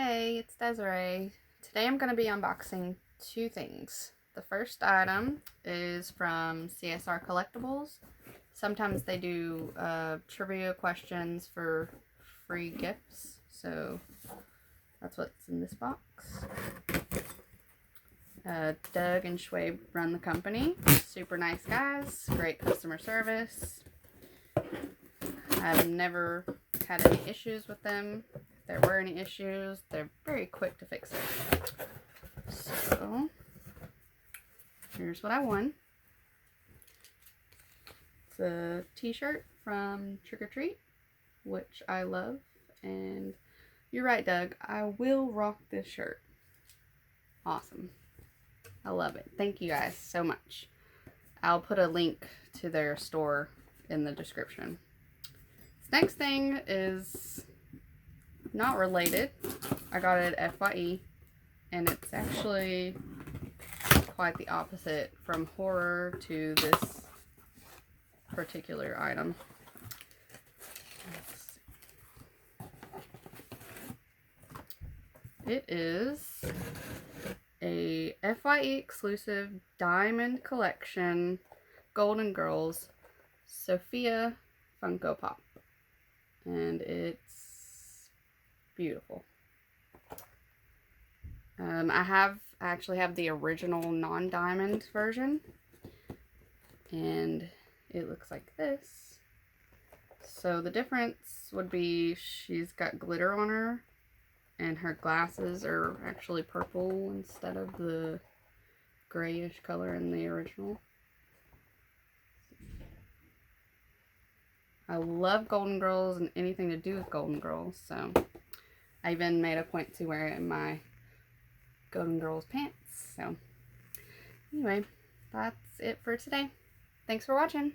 Hey, it's Desiree. Today I'm going to be unboxing two things. The first item is from CSR Collectibles. Sometimes they do trivia questions for free gifts, so that's what's in this box. Doug and F.Y.E run the company. Super nice guys, great customer service. I've never had any issues with them. If there were any issues, they're very quick to fix it. So, here's what I won. It's a t-shirt from Trick or Treat, which I love. And you're right, Doug, I will rock this shirt. Awesome. I love it. Thank you guys so much. I'll put a link to their store in the description. This next thing is not related. I got it at F.Y.E. and it's actually quite the opposite from horror to this particular item. It is a F.Y.E. exclusive Diamond Collection Golden Girls Sophia Funko Pop, and it's beautiful. I actually have the original non-diamond version, and it looks like this. So the difference would be she's got glitter on her, and her glasses are actually purple instead of the grayish color in the original. I love Golden Girls and anything to do with Golden Girls, so I even made a point to wear it in my Golden Girls pants. So anyway, that's it for today. Thanks for watching.